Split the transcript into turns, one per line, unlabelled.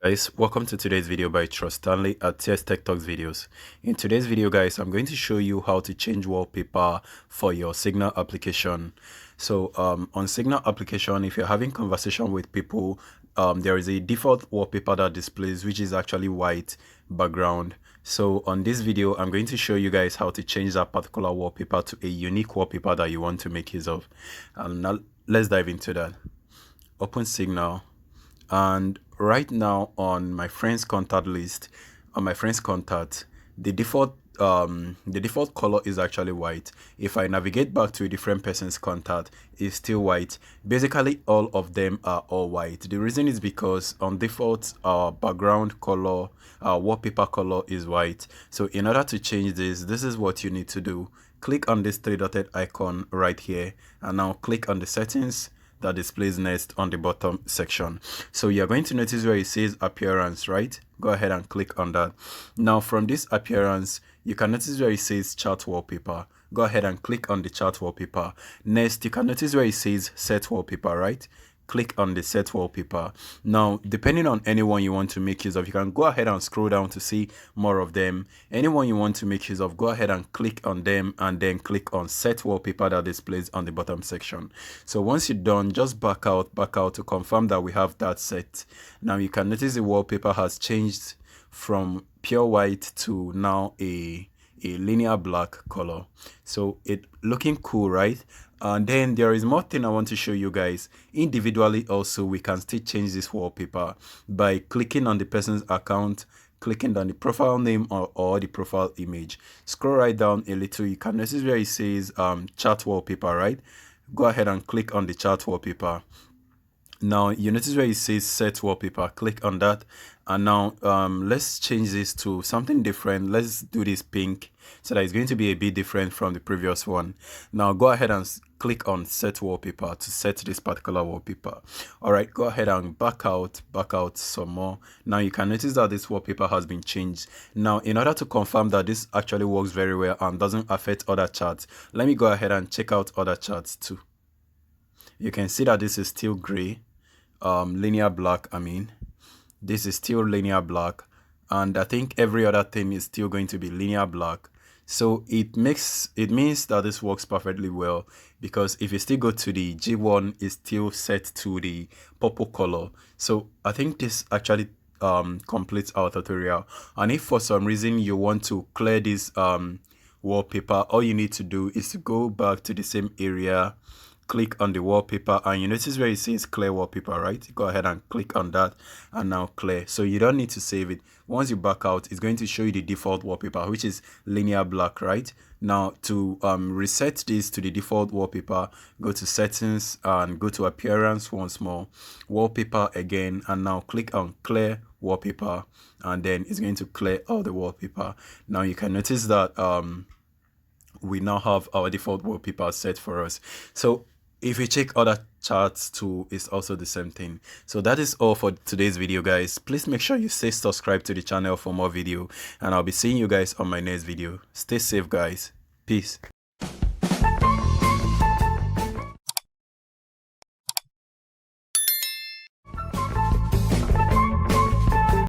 Guys, welcome to today's video by Trust Stanley at TS Tech Talks videos. In today's video, guys, I'm going to show you how to change wallpaper for your Signal application. So on Signal application, if you're having conversation with people, there is a default wallpaper that displays, which is actually white background. So on this video, I'm going to show you guys how to change that particular wallpaper to a unique wallpaper that you want to make use of. And now let's dive into that. Open Signal. And right now on my friends contact list, on my friends contact, the default color is actually white. If I navigate back to a different person's contact, it's still white. Basically all of them are all white. The reason is because on default background color, wallpaper color is white. So in order to change this is what you need to do. Click on this three dotted icon right here and now click on the settings that displays next on the bottom section. So you're going to notice where it says appearance, right? Go ahead and click on that. Now from this appearance, you can notice where it says chart wallpaper. Go ahead and click on the chart wallpaper. Next, you can notice where it says set wallpaper, right? Click on the set wallpaper. Now, depending on anyone you want to make use of, you can go ahead and scroll down to see more of them. Anyone you want to make use of, go ahead and click on them and then click on set wallpaper that displays on the bottom section. So once you're done, just back out to confirm that we have that set. Now you can notice the wallpaper has changed from pure white to now a linear black color. So it looking cool, right? And then there is more thing I want to show you guys. Individually also, we can still change this wallpaper by clicking on the person's account, clicking on the profile name or the profile image. Scroll right down a little. You can notice where it says chart wallpaper, right? Go ahead and click on the chart wallpaper. Now you notice where it says set wallpaper. Click on that, and now let's change this to something different. Let's do this pink so that it's going to be a bit different from the previous one. Now go ahead and click on set wallpaper to set this particular wallpaper. All right, go ahead and back out some more. Now you can notice that this wallpaper has been changed. Now in order to confirm that this actually works very well and doesn't affect other charts, let me go ahead and check out other charts too. You can see that this is still gray, linear black. This is still linear black, and I think every other thing is still going to be linear black. So it means that this works perfectly well, because if you still go to the G1, it's still set to the purple color. So I think this actually completes our tutorial. And if for some reason you want to clear this wallpaper, all you need to do is to go back to the same area, click on the wallpaper, and you notice where it says clear wallpaper, right? Go ahead and click on that and now clear. So you don't need to save it. Once you back out, it's going to show you the default wallpaper, which is linear black, right? Now to reset this to the default wallpaper, go to settings and go to appearance once more, wallpaper again, and now click on clear wallpaper, and then it's going to clear all the wallpaper. Now you can notice that we now have our default wallpaper set for us. So if you check other charts too, it's also the same thing. So that is all for today's video, guys. Please make sure you stay subscribed to the channel for more video, and I'll be seeing you guys on my next video. Stay safe, guys. Peace.